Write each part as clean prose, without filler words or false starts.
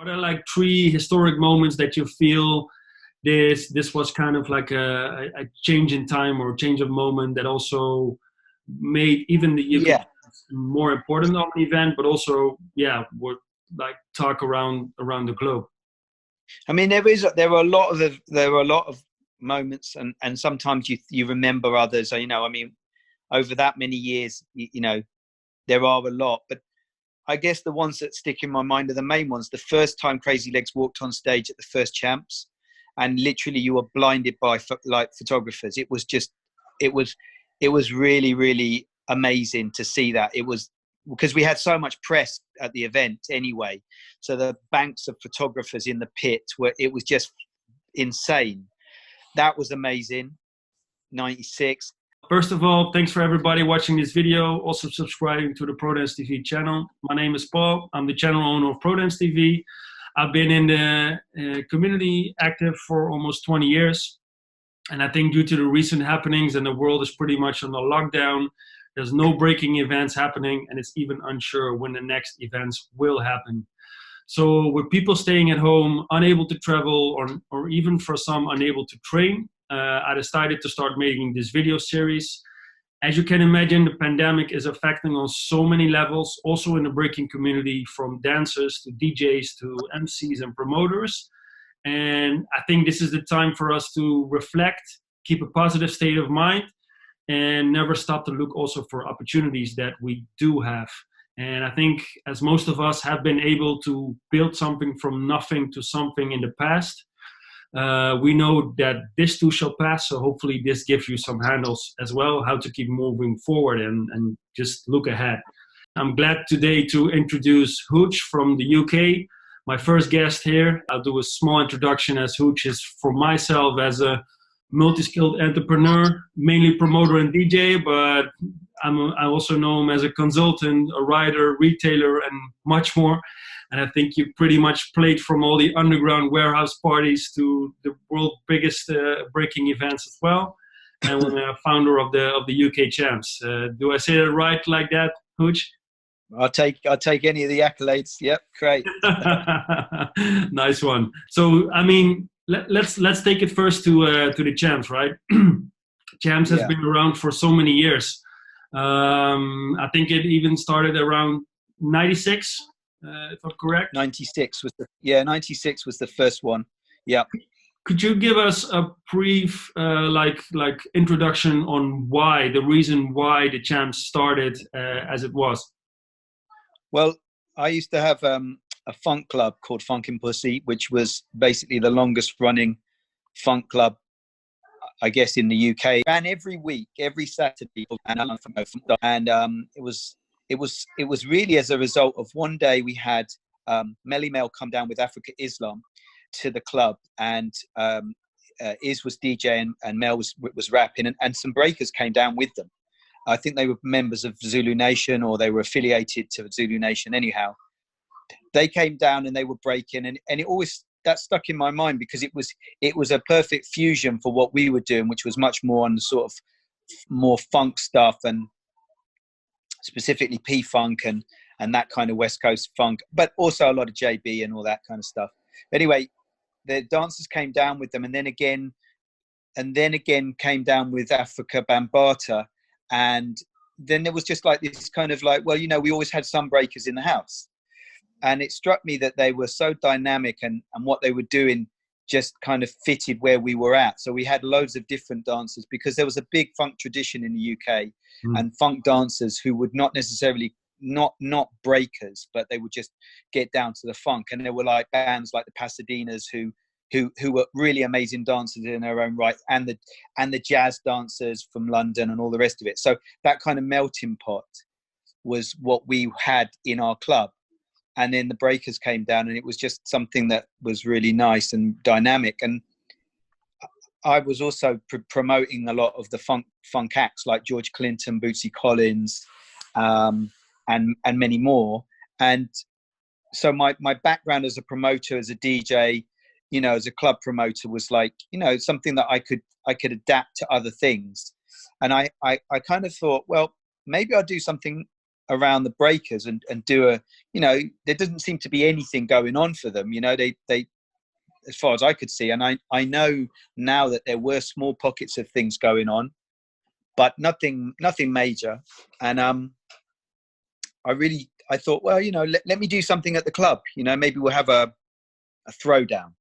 What are like three historic moments that you feel this was kind of like a change in time or a change of moment that also made even the UK Yeah. more important of an event, but also would like talk around the globe. I mean, there are a lot of moments, and sometimes you remember others. You know, I mean, over that many years, you know, there are a lot, but I guess the ones that stick in my mind are the main ones. The first time Crazy Legs walked on stage at the first Champs, and literally you were blinded by like photographers. It was just, it was really, really amazing to see that. It was because we had so much press at the event anyway. So the banks of photographers in the pit it was just insane. That was amazing. 96. First of all, thanks for everybody watching this video, also subscribing to the ProDanceTV channel. My name is Paul. I'm the channel owner of ProDanceTV. I've been in the community active for almost 20 years. And I think due to the recent happenings and the world is pretty much on the lockdown, there's no breaking events happening, and it's even unsure when the next events will happen. So with people staying at home, unable to travel, or even for some unable to train, I decided to start making this video series. As you can imagine, the pandemic is affecting on so many levels, also in the breaking community, from dancers to DJs to MCs and promoters. And I think this is the time for us to reflect, keep a positive state of mind, and never stop to look also for opportunities that we do have. And I think as most of us have been able to build something from nothing to something in the past, we know that this too shall pass. So hopefully this gives you some handles as well, how to keep moving forward and just look ahead. I'm glad today to introduce Hooch from the UK, my first guest here. I'll do a small introduction, as Hooch is for myself as a multi-skilled entrepreneur, mainly promoter and DJ, but I also know him as a consultant, a writer, retailer, and much more. And I think you pretty much played from all the underground warehouse parties to the world's biggest breaking events as well. And we're a founder of the UK Champs. Do I say that right like that, Hooch? I'll take any of the accolades. Yep, great. Nice one. So I mean, let's take it first to the Champs, right? Champs has been around for so many years. I think it even started around 96, if I'm correct. 96 was 96 was the first one. Yeah. Could you give us a brief like introduction on the reason why the Champs started as it was? Well, I used to have a funk club called Funkin' Pussy, which was basically the longest running funk club, I guess, in the UK. Ran every week, every Saturday, and it was really as a result of one day we had Melly Mel come down with Africa Islam to the club, and Iz was DJing and Mel was rapping, and some breakers came down with them. I think they were members of Zulu Nation, or they were affiliated to Zulu Nation. Anyhow, they came down and they were breaking, and it always, that stuck in my mind because it was a perfect fusion for what we were doing, which was much more on the sort of more funk stuff, and specifically P-funk and that kind of West Coast funk, but also a lot of JB and all that kind of stuff. Anyway, the dancers came down with them, and then again came down with Africa Bambata. And then there was just like this kind of like, well, you know, we always had some breakers in the house. And it struck me that they were so dynamic, and what they were doing just kind of fitted where we were at. So we had loads of different dancers because there was a big funk tradition in the UK, and funk dancers who would not necessarily, not breakers, but they would just get down to the funk. And there were like bands like the Pasadenas who were really amazing dancers in their own right, and the jazz dancers from London and all the rest of it. So that kind of melting pot was what we had in our club. And then the breakers came down, and it was just something that was really nice and dynamic. And I was also promoting a lot of the funk acts like George Clinton, Bootsy Collins, and many more. And so my background as a promoter, as a DJ, you know, as a club promoter, was like, you know, something that I could adapt to other things. And I kind of thought, well, maybe I'll do something around the breakers and do a, you know, there doesn't seem to be anything going on for them. You know, they as far as I could see, and I know now that there were small pockets of things going on, but nothing major. And I thought, well, you know, let me do something at the club. You know, maybe we'll have a throwdown.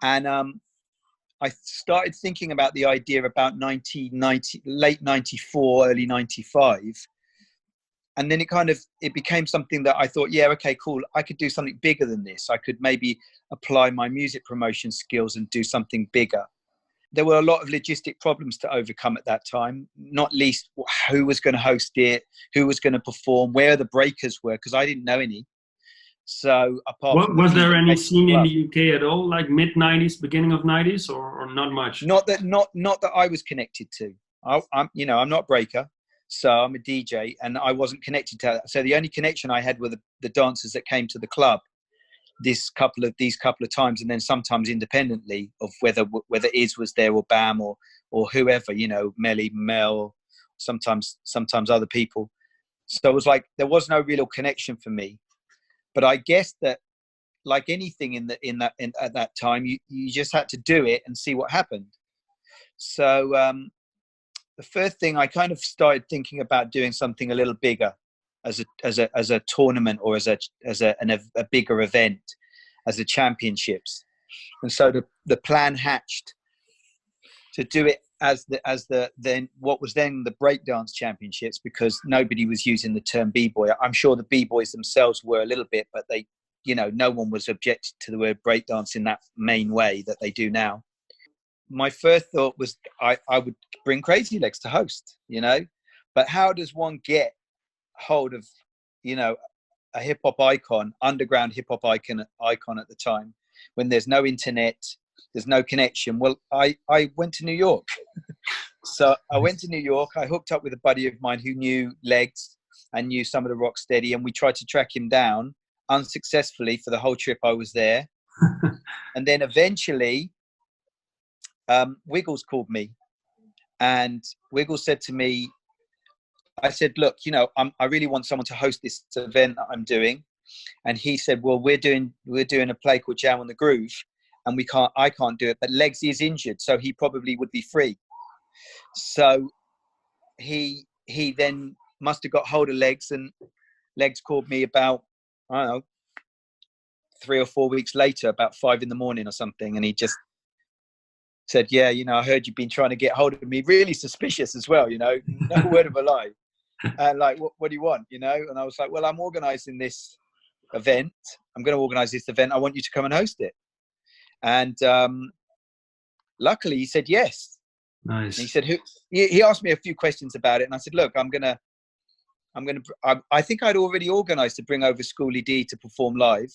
And I started thinking about the idea about 1990, late 94, early 95. And then it became something that I thought, yeah, okay, cool. I could do something bigger than this. I could maybe apply my music promotion skills and do something bigger. There were a lot of logistic problems to overcome at that time, not least who was going to host it, who was going to perform, where the breakers were, because I didn't know any. So apart from was there any scene in the UK at all, like mid 90s, beginning of 90s, or not much? Not that I was connected to. I'm you know, I'm not a breaker, so I'm a DJ, and I wasn't connected to that. So the only connection I had were the dancers that came to the club these couple of times, and then sometimes independently of whether Iz was there or Bam or whoever, you know, Melly, Mel, sometimes other people. So it was like there was no real connection for me. But I guess that, like anything at that time, you just had to do it and see what happened. So the first thing, I kind of started thinking about doing something a little bigger, as a tournament, or as a bigger event, as the championships. And so the plan hatched to do it as then what was then the breakdance championships, because nobody was using the term b-boy. I'm sure the b-boys themselves were a little bit, but they, you know, no one was objected to the word breakdance in that main way that they do now. My first thought was I would bring Crazy Legs to host, you know, but how does one get hold of, you know, a hip-hop icon, underground hip-hop icon at the time, when there's no internet, there's no connection? Well, I went to New York. So I went to New York. I hooked up with a buddy of mine who knew Legs and knew some of the Rocksteady, and we tried to track him down unsuccessfully for the whole trip I was there. And then eventually Wiggles called me, and Wiggles said to me, I said, look, you know, I really want someone to host this event that I'm doing. And he said, well, we're doing a play called Jam on the Groove, and I can't do it, but Legs is injured, so he probably would be free. So he then must have got hold of Legs, and Legs called me about, I don't know, 3 or 4 weeks later, about 5 in the morning or something. And he just said, yeah, you know, I heard you've been trying to get hold of me. Really suspicious as well, you know, no word of a lie. And like, what do you want, you know? And I was like, well, I'm organizing this event. I'm going to organize this event. I want you to come and host it. And luckily he said yes. Nice. And he said, he asked me a few questions about it. And I said, look, I think I'd already organized to bring over Schoolie D to perform live.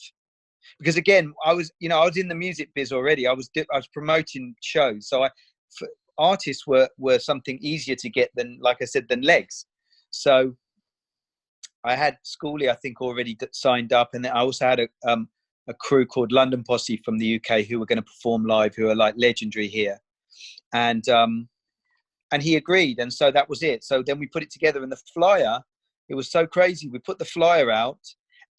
Because again, I was in the music biz already. I was promoting shows. So artists were something easier to get than, like I said, than Legs. So I had Schoolie, I think, already signed up. And then I also had a crew called London Posse from the UK who were going to perform live, who are like legendary here. And he agreed. And so that was it. So then we put it together, and the flyer, it was so crazy. We put the flyer out,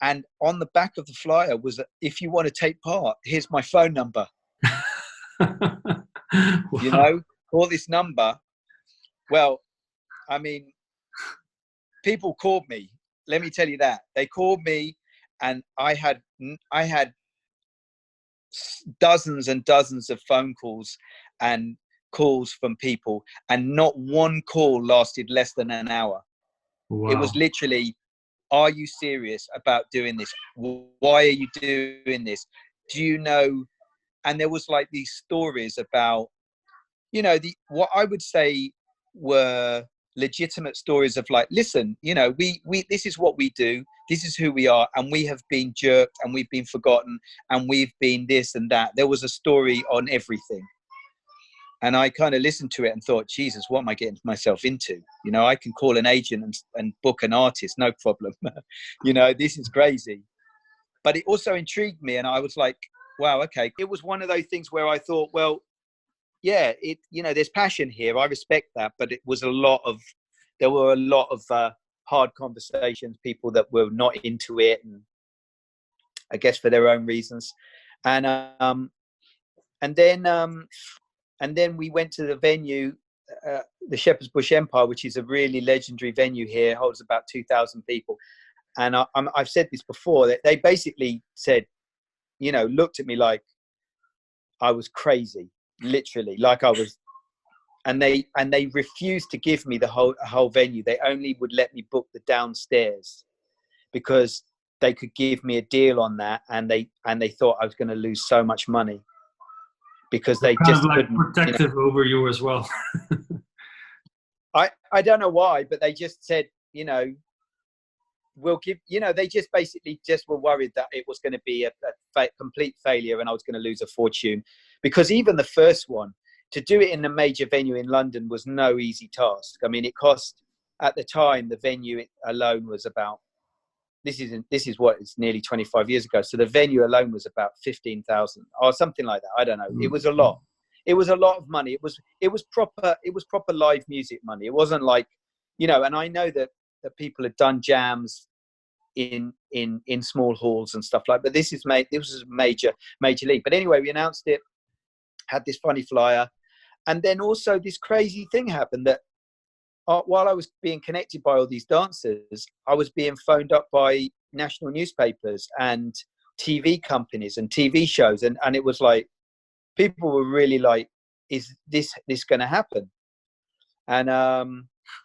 and on the back of the flyer was, if you want to take part, here's my phone number. Wow. You know, call this number. Well, I mean, people called me. Let me tell you that. They called me, and I had dozens and dozens of phone calls and calls from people, and not one call lasted less than an hour. Wow. It was literally, are you serious about doing this? Why are you doing this? Do you know? And there was like these stories about, you know, what I would say were legitimate stories of like, listen, you know, we this is what we do, this is who we are, and we have been jerked, and we've been forgotten, and we've been this and that. There was a story on everything. And I kind of listened to it and thought, Jesus, what am I getting myself into? You know, I can call an agent and book an artist, no problem. You know, this is crazy. But it also intrigued me, and I was like, wow, okay. It was one of those things where I thought, well, yeah, you know, there's passion here. I respect that, but there were a lot of hard conversations, people that were not into it, and I guess for their own reasons. And and then we went to the venue, the Shepherd's Bush Empire, which is a really legendary venue here, holds about 2,000 people. And I've said this before, that they basically said, you know, looked at me like I was crazy, literally, like I was. And they refused to give me the whole venue. They only would let me book the downstairs because they could give me a deal on that, and they thought I was going to lose so much money because they kind just of like couldn't, protective over you as well. I don't know why, but they just said, you know, we'll give, you know, they just basically just were worried that it was going to be a complete failure and I was going to lose a fortune, because even the first one, to do it in a major venue in London was no easy task. I mean, it cost, at the time, the venue alone was about, this is what, it's nearly 25 years ago. So the venue alone was about 15,000 or something like that. I don't know. It was a lot. It was a lot of money. It was proper live music money. It wasn't like, you know, and I know that people had done jams in small halls and stuff like, but this was a major league. But anyway, we announced it, had this funny flyer, and then also this crazy thing happened that while I was being connected by all these dancers, I was being phoned up by national newspapers and TV companies and TV shows, and it was like, people were really like, is this going to happen? And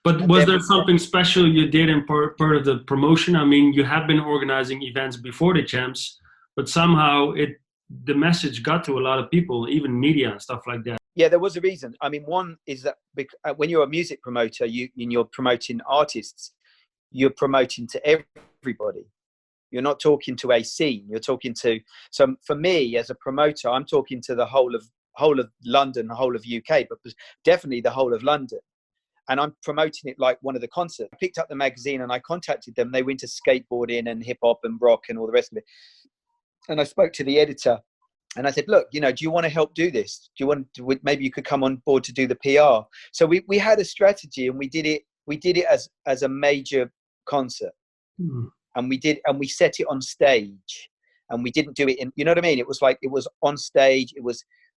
but and was then there something special you did in part of the promotion? I mean, you have been organizing events before the champs, but somehow the message got to a lot of people, even media and stuff like that. Yeah, there was a reason. I mean, one is that when you're a music promoter, you're promoting artists, you're promoting to everybody. You're not talking to a scene. You're talking to. So for me, as a promoter, I'm talking to the whole of London, the whole of UK, but definitely the whole of London. And I'm promoting it like one of the concerts. I picked up the magazine and I contacted them. They were into skateboarding and hip hop and rock and all the rest of it. And I spoke to the editor. And I said, look, you know, do you want to help do this? Do you want to, maybe you could come on board to do the PR? So we had a strategy, and we did it as a major concert. And we set it on stage, and we didn't do it in, you know what I mean? It was like, it was on stage.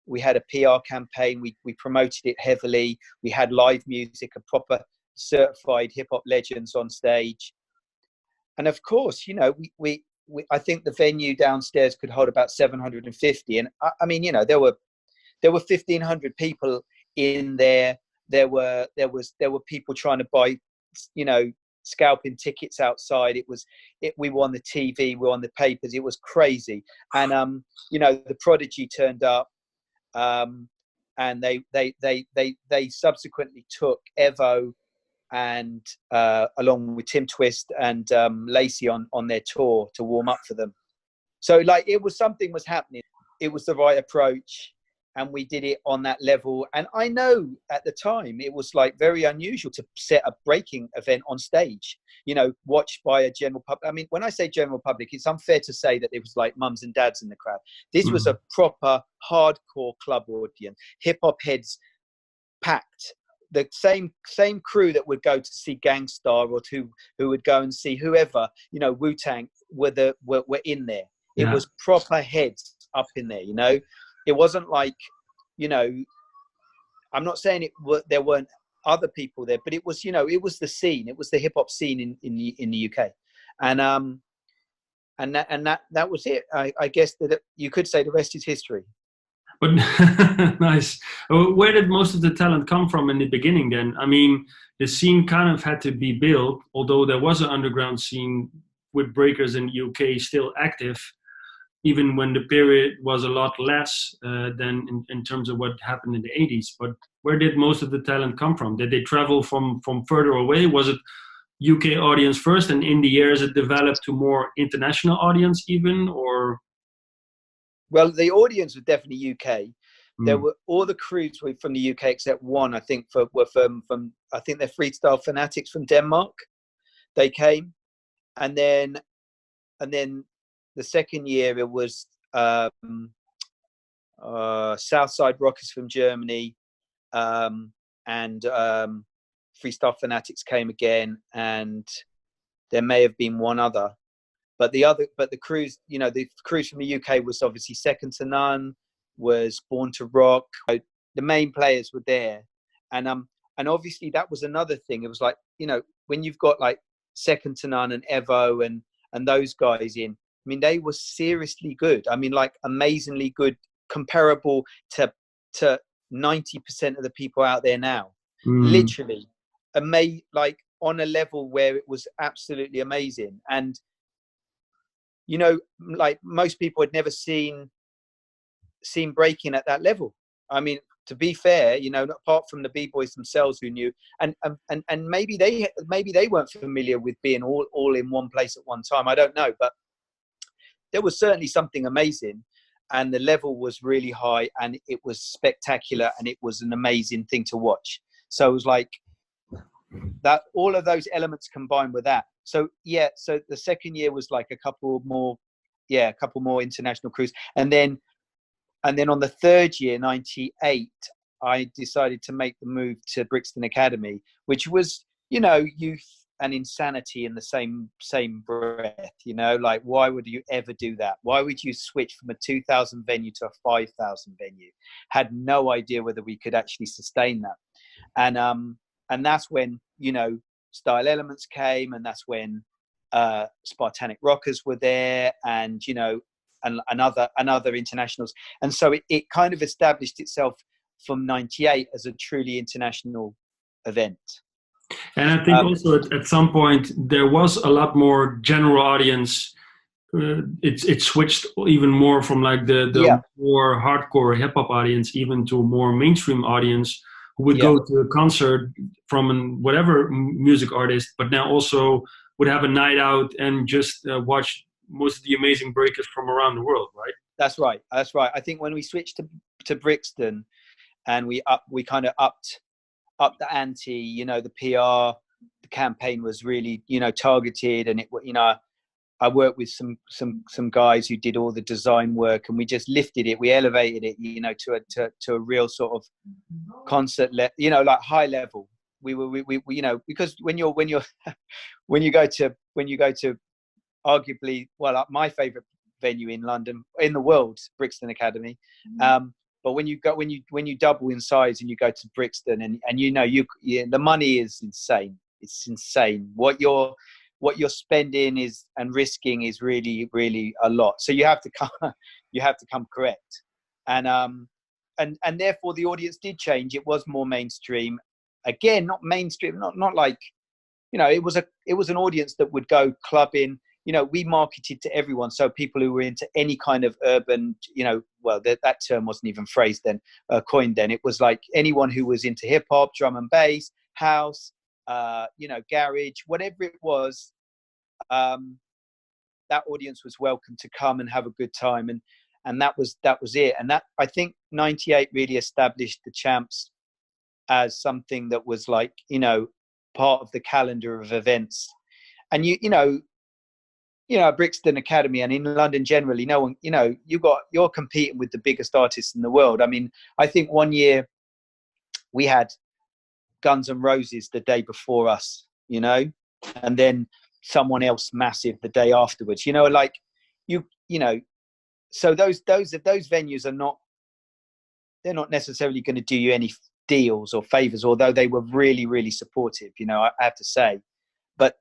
We had a PR campaign. We promoted it heavily. We had live music, a proper certified hip hop legends on stage. And of course, you know, I think the venue downstairs could hold about 750. And I mean, you know, there were 1,500 people in there. There were people trying to buy, you know, scalping tickets outside. We were on the TV, we were on the papers. It was crazy. And, you know, the Prodigy turned up, and they subsequently took Evo and along with Tim Twist and Lacey on their tour to warm up for them. So like, something was happening. It was the right approach, and we did it on that level. And I know at the time it was like very unusual to set a breaking event on stage, you know, watched by a general public. I mean, when I say general public, it's unfair to say that it was like mums and dads in the crowd. This was a proper hardcore club audience, hip hop heads packed. The same crew that would go to see Gangstar, or who would go and see whoever, you know, Wu-Tang, were in there. It was proper heads up in there, you know. It wasn't like, you know, I'm not saying there weren't other people there, but it was, you know, it was the scene. It was the hip hop scene in the UK, and that was it. I guess that you could say the rest is history. But nice. Where did most of the talent come from in the beginning then? I mean, the scene kind of had to be built, although there was an underground scene with breakers in the UK still active, even when the period was a lot less than in terms of what happened in the 80s. But where did most of the talent come from? Did they travel from further away? Was it UK audience first, and in the years it developed to more international audience even, or? Well, the audience was definitely UK. There were all the crews were from the UK except one. I think were from I think they're freestyle fanatics from Denmark. They came, and then the second year it was Southside Rockers from Germany, and freestyle fanatics came again, and there may have been one other, but the crews, you know, the crews from the UK was obviously second to none, was Born to Rock. The main players were there, and obviously that was another thing. It was like, you know, when you've got like Second to None and Evo and those guys in, I mean, they were seriously good. I mean, like amazingly good, comparable to 90% of the people out there now. Literally, like on a level where it was absolutely amazing. And you know, like most people had never seen breaking at that level. I mean, to be fair, you know, apart from the b-boys themselves who knew, and maybe they weren't familiar with being all in one place at one time. I don't know, but there was certainly something amazing, and the level was really high, and it was spectacular, and it was an amazing thing to watch. So it was like that, all of those elements combined with that. So yeah, so the second year was like a couple more international crews, and then on the third year, 98, I decided to make the move to Brixton Academy, which was, you know, youth and insanity in the same breath. You know, like, why would you ever do that? Why would you switch from a 2,000 venue to a 5,000 venue? Had no idea whether we could actually sustain that. And that's when, you know, Style Elements came, and that's when Spartanic Rockers were there, and, you know, and other internationals. And so it kind of established itself from 98 as a truly international event. And I think also at some point there was a lot more general audience. It switched even more from like the more hardcore hip hop audience even to a more mainstream audience who would go to a concert from whatever music artist, but now also would have a night out and just watch most of the amazing breakers from around the world, right? That's right. I think when we switched to Brixton, and we kind of upped the ante, you know, the PR, the campaign was really, you know, targeted, and it, you know, I worked with some guys who did all the design work, and we just lifted it, we elevated it, you know, to a real sort of concert, you know, like high level. We you know, because when you go to arguably, well, my favorite venue in London, in the world, Brixton Academy. But when you double in size and you go to Brixton, and you know, the money is insane. It's insane. What you're spending is and risking is really, really a lot. So you have to come correct. And therefore the audience did change. It was more mainstream. Again, not mainstream, not like, you know, it was an audience that would go clubbing. You know, we marketed to everyone. So people who were into any kind of urban, you know, well, that term wasn't even phrased then, coined then. It was like anyone who was into hip hop, drum and bass, house, you know, garage, whatever it was, that audience was welcome to come and have a good time. And that was it. And that, I think 98 really established the Champs as something that was like, you know, part of the calendar of events. And you know, Brixton Academy and in London generally, no one, you know, you're competing with the biggest artists in the world. I mean, I think one year we had Guns N' Roses the day before us, you know, and then someone else massive the day afterwards, you know, like you know, so those venues they're not necessarily going to do you any deals or favors, although they were really, really supportive, you know, I have to say. But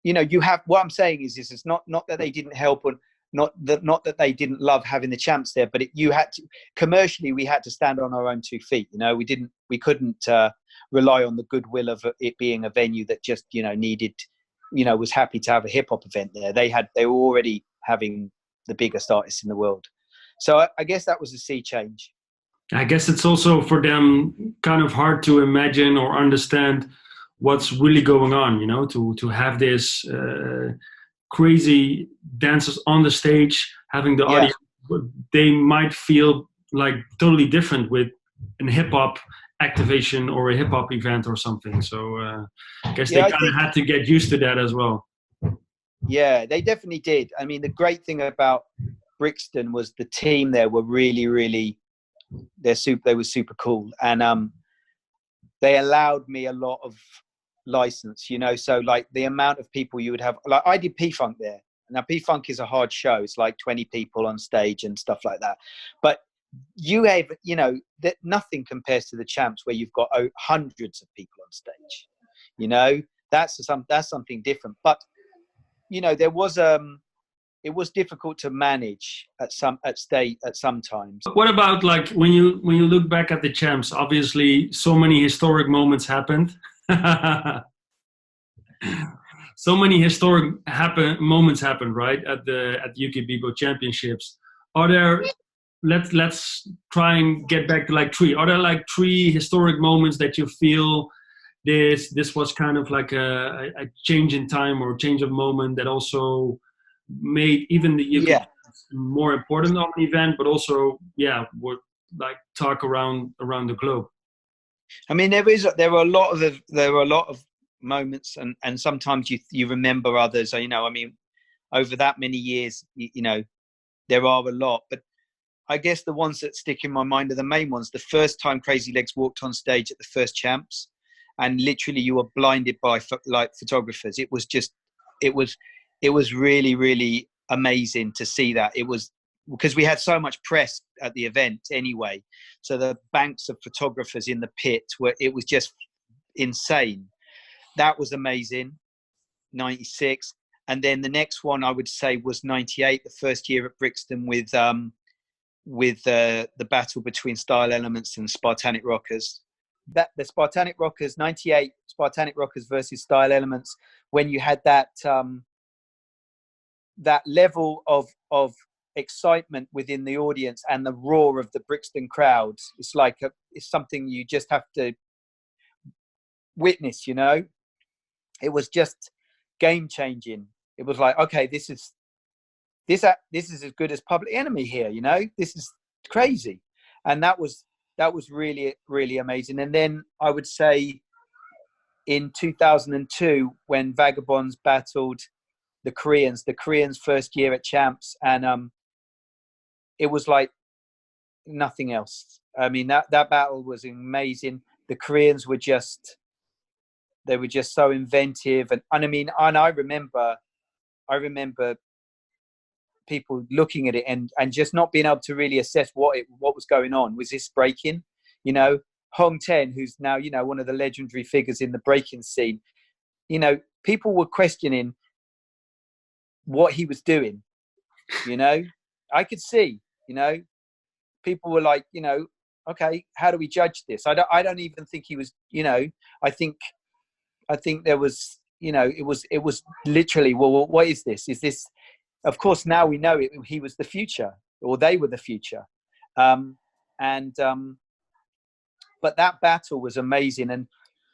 you know, what I'm saying is it's not that they didn't help, or not that they didn't love having the Champs there, but you had to, commercially, we had to stand on our own 2 feet. You know, we couldn't rely on the goodwill of it being a venue that just, you know, needed, you know, was happy to have a hip hop event there. They were already having the biggest artists in the world. So I guess that was a sea change. I guess it's also for them kind of hard to imagine or understand what's really going on, you know, to have this crazy dancers on the stage, having the audience, they might feel like totally different with a hip hop activation or a hip hop event or something. So I guess they kind of had to get used to that as well. Yeah, they definitely did. I mean, the great thing about Brixton was the team there were really, really, they were super cool. And they allowed me a lot of license, you know. So like the amount of people you would have, like I did P-Funk there. Now P-Funk is a hard show. It's like 20 people on stage and stuff like that. But you have, you know, that nothing compares to the Champs where you've got hundreds of people on stage. You know, that's something different. But you know, there was it was difficult to manage at some times. What about like when you look back at the Champs? Obviously, so many historic moments happened. So many historic moments happened, right, at the UK BBoy Championships. Are there? Let's try and get back to like three. Are there like three historic moments that you feel this was kind of like a change in time or a change of moment that also made even the UK more important of an event, but also would like talk around the globe? I mean, there are a lot of moments, and sometimes you remember others. You know, I mean, over that many years, you know, there are a lot, but I guess the ones that stick in my mind are the main ones. The first time Crazy Legs walked on stage at the first Champs, and literally you were blinded by like photographers. It was really, really amazing to see that. It was because we had so much press at the event anyway. So the banks of photographers in the pit it was just insane. That was amazing. 96. And then the next one I would say was 98, the first year at Brixton with the battle between Style Elements and Spartanic Rockers. That the Spartanic Rockers, 98 Spartanic Rockers versus Style Elements, when you had that that level of excitement within the audience and the roar of the Brixton crowds, it's something you just have to witness, you know. It was just game changing. It was like, okay, this is as good as Public Enemy here, you know. This is crazy. And that was really, really amazing. And then I would say in 2002 when Vagabonds battled the Koreans first year at Champs, and it was like nothing else. I mean, that battle was amazing. The Koreans were just so inventive, and I mean, and I remember people looking at it and just not being able to really assess what was going on. Was this breaking? You know, Hong Ten, who's now, you know, one of the legendary figures in the breaking scene, you know, people were questioning what he was doing. You know, I could see, you know, people were like, you know, okay, how do we judge this? I don't even think he was, you know, I think there was, you know, it was literally, well, what is this? Is this, of course, now we know he was the future, or they were the future. But that battle was amazing. And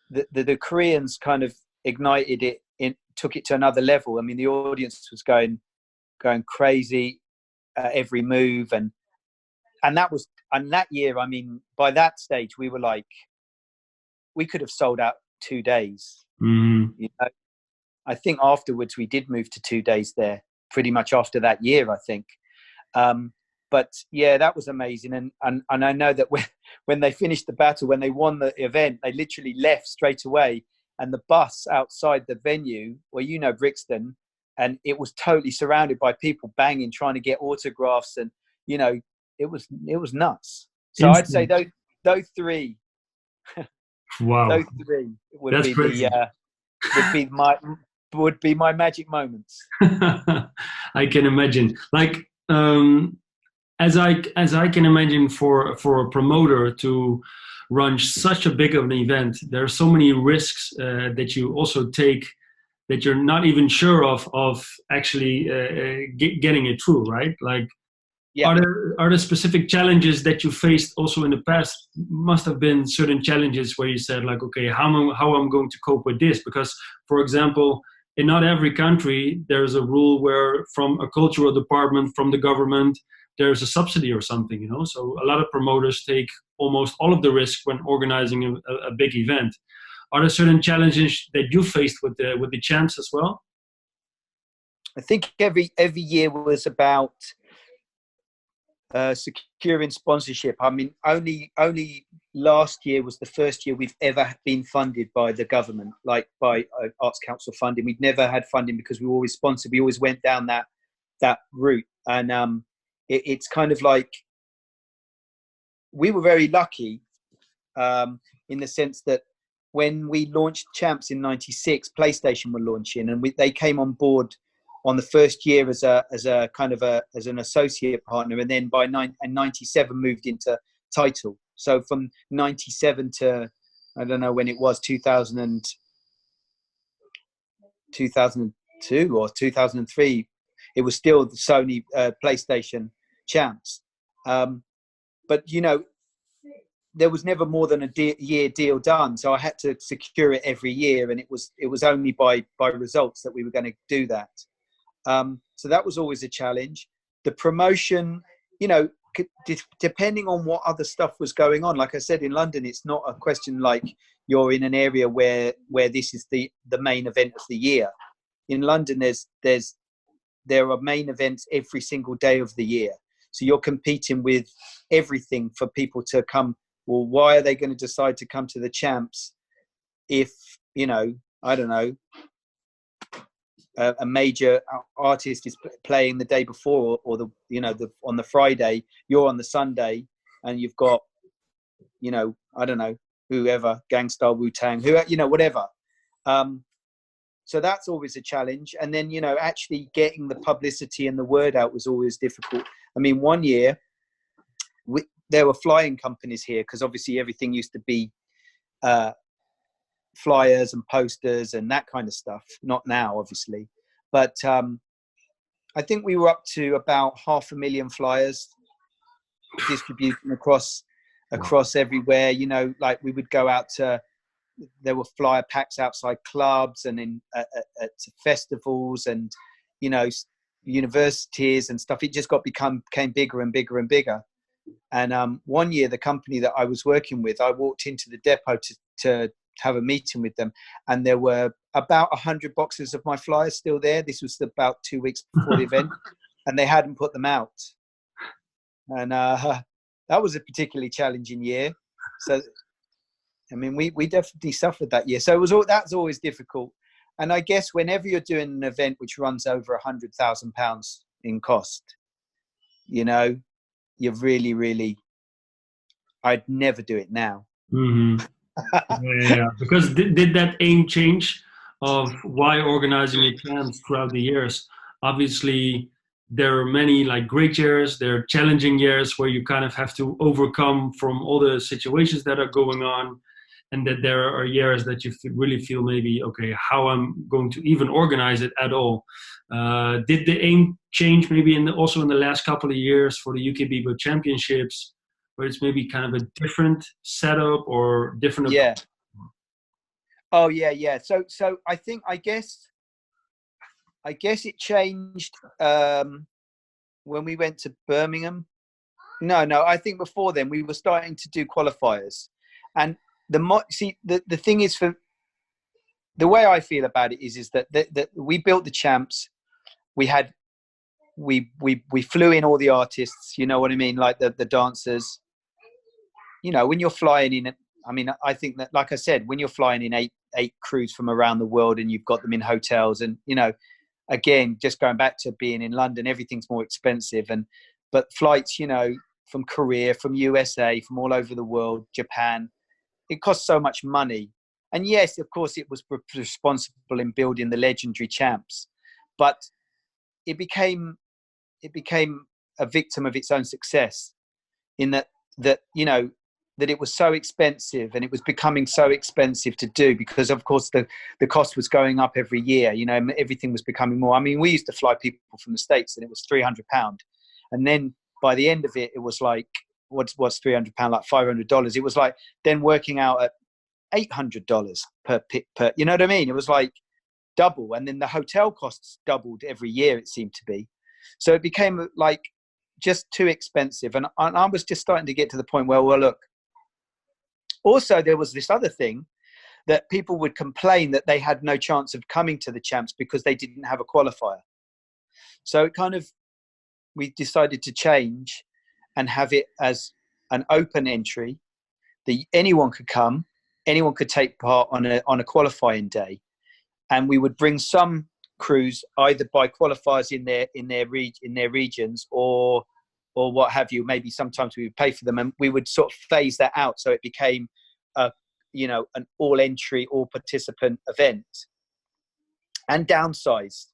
the Koreans kind of ignited it, took it to another level. I mean, the audience was going crazy at every move. And that year, I mean, by that stage, we were like, we could have sold out 2 days. Mm-hmm. You know, I think afterwards we did move to 2 days there, pretty much after that year, I think. But yeah, that was amazing. And I know that when they finished the battle, when they won the event, they literally left straight away. And the bus outside the venue, well, you know, Brixton, and it was totally surrounded by people banging, trying to get autographs. And, you know, it was nuts. So I'd say those three. Wow. Those three would That's be crazy. would be my magic moments. I can imagine. Like, as I can imagine, for a promoter to run such a big of an event, there are so many risks that you also take that you're not even sure of actually getting it through, right? Like, yeah. Are there specific challenges that you faced also in the past? Must have been certain challenges where you said like, okay, how am I going to cope with this? Because, for example, in not every country there's a rule where from a cultural department, from the government, there's a subsidy or something, you know. So a lot of promoters take almost all of the risk when organizing a big event. Are there certain challenges that you faced with the Champs as well? I think every year was about Securing sponsorship. I mean, only last year was the first year we've ever been funded by the government, like by Arts Council funding. We'd never had funding because we were always sponsored. We always went down that route, and it's kind of like we were very lucky in the sense that when we launched Champs in '96, PlayStation were launching, and they came on board on the first year as a kind of as an associate partner, and then by '97 moved into Title. So from '97 to, I don't know when it was, 2002 or 2003, it was still the Sony PlayStation Champs. But you know, there was never more than a year deal done, so I had to secure it every year, and it was only by results that we were going to do that. So that was always a challenge. The promotion, you know, depending on what other stuff was going on. Like I said, in London, it's not a question like you're in an area where this is the main event of the year. In London, there are main events every single day of the year. So you're competing with everything for people to come. Well, why are they going to decide to come to the Champs if, you know, I don't know, a major artist is playing the day before, or on the Friday, you're on the Sunday, and you've got, you know, I don't know, whoever, Gangstar, Wu-Tang, who, you know, whatever. So that's always a challenge. And then, you know, actually getting the publicity and the word out was always difficult. I mean, one year there were flying companies here, because obviously everything used to be flyers and posters and that kind of stuff. Not now, obviously, but I think we were up to about 500,000 flyers distributing across everywhere. You know, like we would go out to, there were flyer packs outside clubs and at festivals and, you know, universities and stuff. It just became bigger and bigger and bigger. And one year, the company that I was working with, I walked into the depot to have a meeting with them, and there were about 100 boxes of my flyers still there. This was about 2 weeks before the event, and they hadn't put them out. And that was a particularly challenging year. So, I mean, we definitely suffered that year. So that's always difficult. And I guess whenever you're doing an event which runs over £100,000 in cost, you know, you're really, really, I'd never do it now. Mm-hmm. Yeah, because did that aim change of why organizing a Champs throughout the years? Obviously, there are many like great years, there are challenging years where you kind of have to overcome from all the situations that are going on, and that there are years that you really feel maybe, okay, how I'm going to even organize it at all. Did the aim change maybe also in the last couple of years for the UK BBoy Championships, where it's maybe kind of a different setup or different? Yeah. Oh yeah. So I guess it changed when we went to Birmingham. No, I think before then we were starting to do qualifiers, and the thing is, for the way I feel about it is that we built the Champs. We flew in all the artists, you know what I mean, like the dancers. You know, when you're flying in, I mean, I think that, like I said, when you're flying in eight crews from around the world, and you've got them in hotels, and, you know, again, just going back to being in London, everything's more expensive. But flights, you know, from Korea, from USA, from all over the world, Japan, it costs so much money. And yes, of course, it was responsible in building the legendary Champs, but it became a victim of its own success, in that you know, that it was so expensive, and it was becoming so expensive to do, because of course the cost was going up every year. You know, everything was becoming more. I mean, we used to fly people from the States, and it was £300, and then by the end of it, it was like, what's £300, like $500. It was like then working out at $800 per, you know what I mean? It was like double, and then the hotel costs doubled every year, it seemed to be. So it became like just too expensive, and I was just starting to get to the point where, well, look. Also, there was this other thing that people would complain that they had no chance of coming to the Champs because they didn't have a qualifier. So it kind of, we decided to change, and have it as an open entry that anyone could come, anyone could take part on a qualifying day, and we would bring some crews either by qualifiers in their regions or what have you. Maybe sometimes we would pay for them, and we would sort of phase that out so it became an all entry, all participant event, and downsized.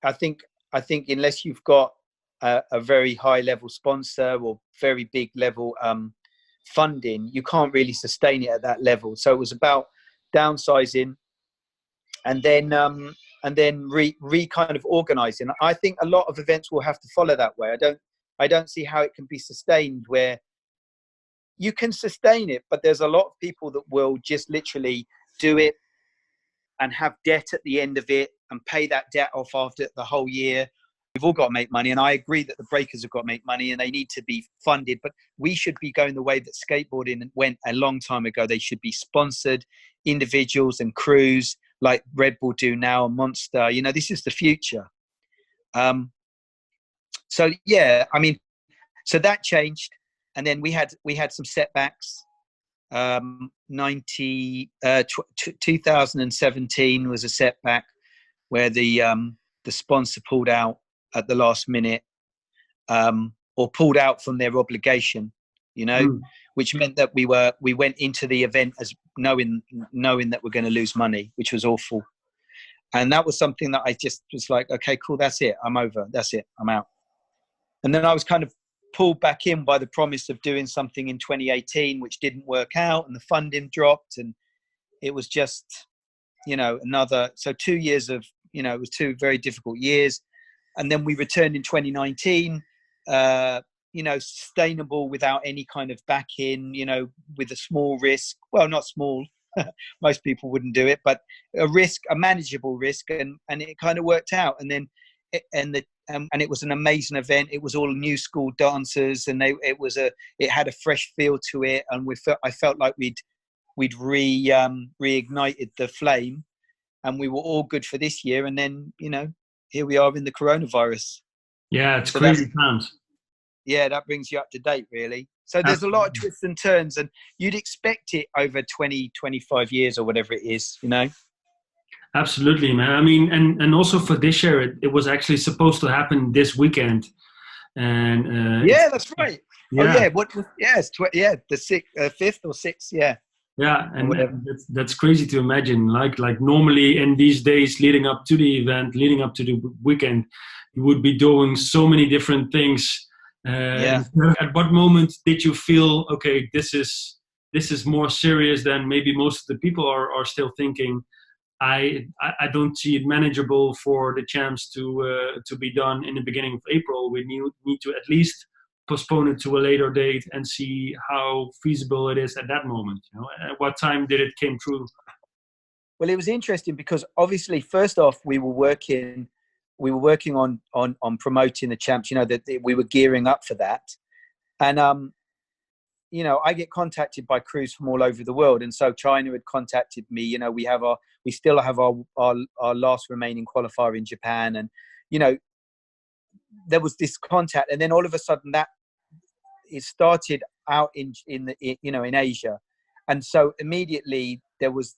I think unless you've got a very high level sponsor or very big level funding, you can't really sustain it at that level. So it was about downsizing and then re kind of organizing. I think a lot of events will have to follow that way. I don't see how it can be sustained where you can sustain it, but there's a lot of people that will just literally do it and have debt at the end of it and pay that debt off after the whole year. We've all got to make money, and I agree that the breakers have got to make money and they need to be funded, but we should be going the way that skateboarding went a long time ago. They should be sponsored individuals and crews like Red Bull do now, and Monster. This is the future. So that changed, and then we had some setbacks. 2017 was a setback where the sponsor pulled out at the last minute, or pulled out from their obligation, which meant that we went into the event as knowing that we're going to lose money, which was awful. And that was something that I just was like, okay, cool, that's it, I'm over, that's it, I'm out. And then I was kind of pulled back in by the promise of doing something in 2018, which didn't work out, and the funding dropped, and it was just, so 2 years of, it was 2 very difficult years. And then we returned in 2019, sustainable without any kind of backing, with a small risk. Well, not small, most people wouldn't do it, but a manageable risk, and it kind of worked out. And then, and it was an amazing event. It was all new school dancers, and it had a fresh feel to it, and I felt like we'd reignited the flame, and we were all good for this year. And then here we are in the coronavirus. Yeah, it's crazy times. Yeah, that brings you up to date, really. So there's a lot of twists and turns, and you'd expect it over 20, 25 years or whatever it is, Absolutely, man. I mean, and also for this year, it was actually supposed to happen this weekend. And that's right. Yeah. The 5th or 6th, yeah. Yeah, and that's crazy to imagine. Like normally in these days leading up to the event, leading up to the weekend, you would be doing so many different things. At what moment did you feel, okay, this is more serious than maybe most of the people are still thinking? I don't see it manageable for the champs to be done in the beginning of April. We need to at least postpone it to a later date and see how feasible it is at that moment. At what time did it came true? Well, it was interesting because obviously, first off, we were working on promoting the champs. That we were gearing up for that, and I get contacted by crews from all over the world, and so China had contacted me. We still have our last remaining qualifier in Japan, and there was this contact, and then all of a sudden that it started out in Asia, and so immediately there was,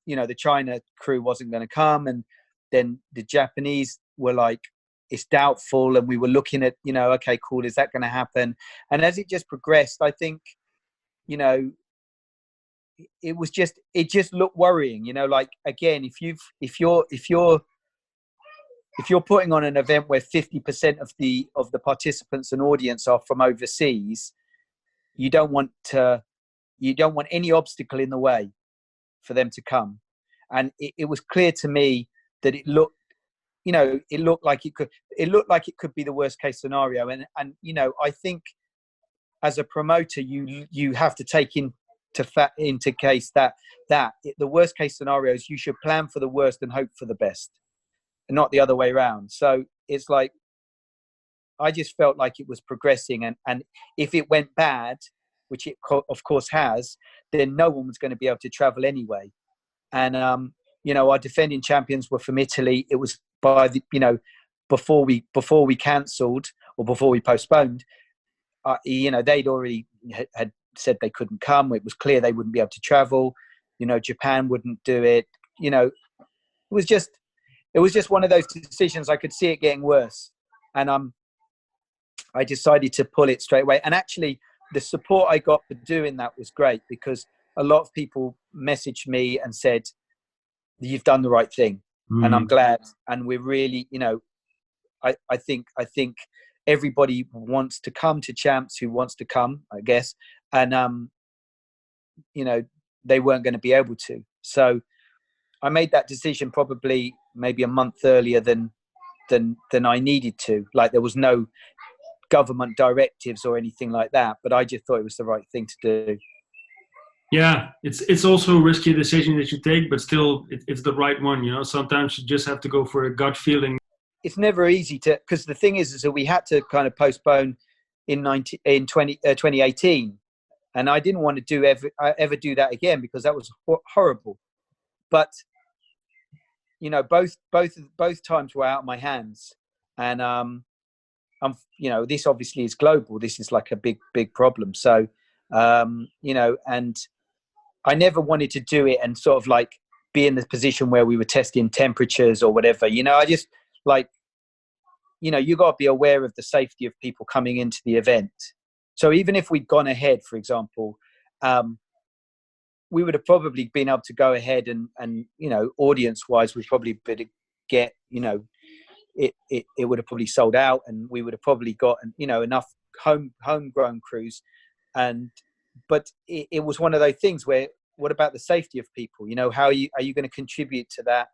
the China crew wasn't going to come, and then the Japanese were like, it's doubtful, and we were looking at, okay, cool, is that going to happen? And as it just progressed, I think, it just looked worrying. Like, again, if you're putting on an event where 50% of the participants and audience are from overseas, you don't want any obstacle in the way for them to come. And it was clear to me that it looked like it could be the worst case scenario. And I think as a promoter, you have to take into case that the worst case scenario is you should plan for the worst and hope for the best, and not the other way around. So it's like, I just felt like it was progressing, and if it went bad, which it of course has, then no one was going to be able to travel anyway. And our defending champions were from Italy. It was by before we cancelled or before we postponed, you know, they'd already had said they couldn't come. It was clear they wouldn't be able to travel. You know, Japan wouldn't do it. You know, it was just one of those decisions. I could see it getting worse, and I decided to pull it straight away. And actually, the support I got for doing that was great, because a lot of people messaged me and said, "You've done the right thing," and I'm glad. And we're really, you know, I think everybody wants to come to Champs who wants to come, I guess, and you know, they weren't going to be able to. So I made that decision probably maybe a month earlier than I needed to. Like, there was no government directives or anything like that, but I just thought it was the right thing to do. Yeah, it's also a risky decision that you take, but still it's the right one. You know, sometimes you just have to go for a gut feeling. It's never easy to, because the thing is that we had to kind of postpone in 2018, and I didn't want to ever do that again, because that was horrible. But you know, both times were out of my hands, and you know, this obviously is global. This is like a big problem. So you know, and I never wanted to do it and sort of like be in the position where we were testing temperatures or whatever. You know, I just like, you know, you got to be aware of the safety of people coming into the event. So even if we'd gone ahead, for example, we would have probably been able to go ahead and you know, audience wise, we'd probably better get, you know, it would have probably sold out, and we would have probably got, you know, enough homegrown crews. But it was one of those things where, what about the safety of people? You know, how are you going to contribute to that,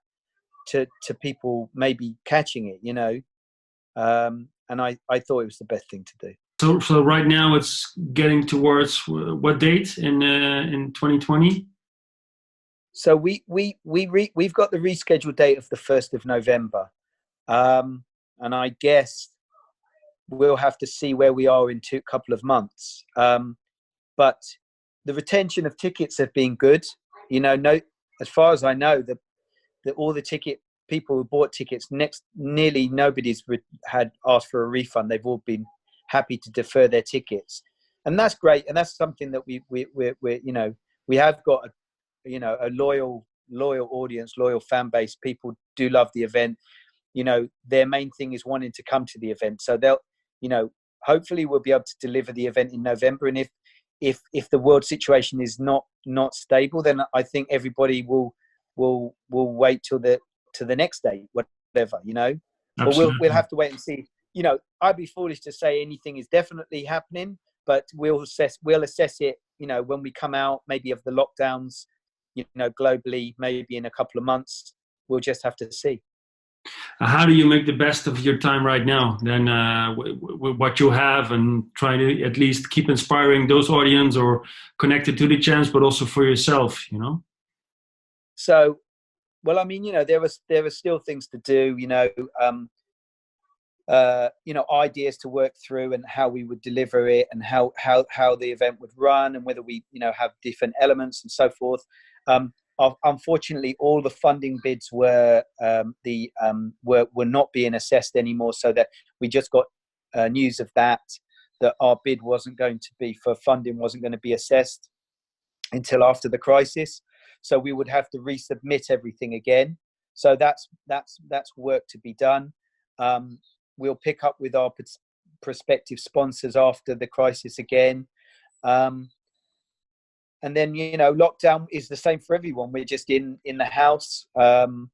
to people maybe catching it, you know? And I thought it was the best thing to do. So right now it's getting towards what date in 2020? So we've got the rescheduled date of the 1st of November. And I guess we'll have to see where we are in a couple of months. But the retention of tickets have been good. You know, as far as I know, that all the people who bought tickets, nearly nobody's had asked for a refund. They've all been happy to defer their tickets, and that's great. And that's something that we're you know, we have got a loyal audience, loyal fan base. People do love the event. You know, their main thing is wanting to come to the event. So they'll, you know, hopefully we'll be able to deliver the event in November. And if the world situation is not stable, then I think everybody will wait till the next day, whatever, you know. Absolutely. But we'll have to wait and see. You know, I'd be foolish to say anything is definitely happening, but we'll assess it, you know, when we come out maybe of the lockdowns, you know, globally, maybe in a couple of months. We'll just have to see. How do you make the best of your time right now, then, what you have, and trying to at least keep inspiring those audience or connected to the Champs, but also for yourself, you know? So, well, I mean, you know, there are still things to do, you know, ideas to work through, and how we would deliver it, and how the event would run, and whether we, you know, have different elements and so forth. Unfortunately, all the funding bids were not being assessed anymore, so that we just got news of that our bid wasn't going to be for funding, wasn't going to be assessed until after the crisis. So we would have to resubmit everything again. So that's work to be done. We'll pick up with our prospective sponsors after the crisis again. And then, you know, lockdown is the same for everyone. We're just in the house. I'm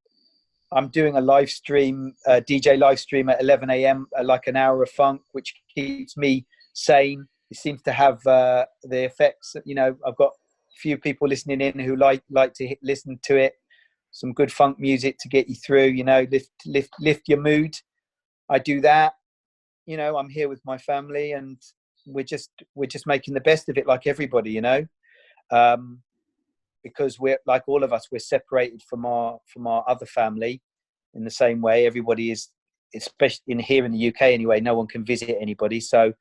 doing a live stream, DJ live stream at 11 a.m., like an hour of funk, which keeps me sane. It seems to have the effects. You know, I've got a few people listening in who like to listen to it. Some good funk music to get you through, you know, lift your mood. I do that. You know, I'm here with my family, and we're just making the best of it, like everybody, you know. Because we're, like all of us, we're separated from our other family in the same way. Everybody is, especially here in the UK anyway, no one can visit anybody. So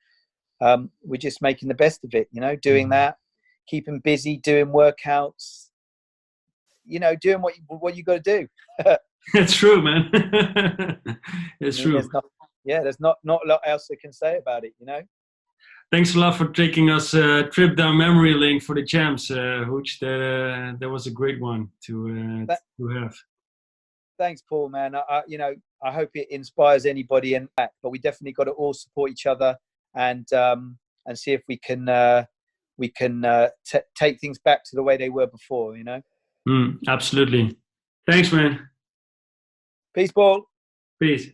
we're just making the best of it, you know, doing that, keeping busy, doing workouts, you know, doing what you got to do. It's true, man. It's I mean, true. there's not a lot else I can say about it, you know. Thanks a lot for taking us a trip down memory lane for the champs, Hooch. That was a great one to have. Thanks, Paul, man. You know, I hope it inspires anybody in that. But we definitely got to all support each other and see if we can take things back to the way they were before. You know. Absolutely. Thanks, man. Peace, Paul. Peace.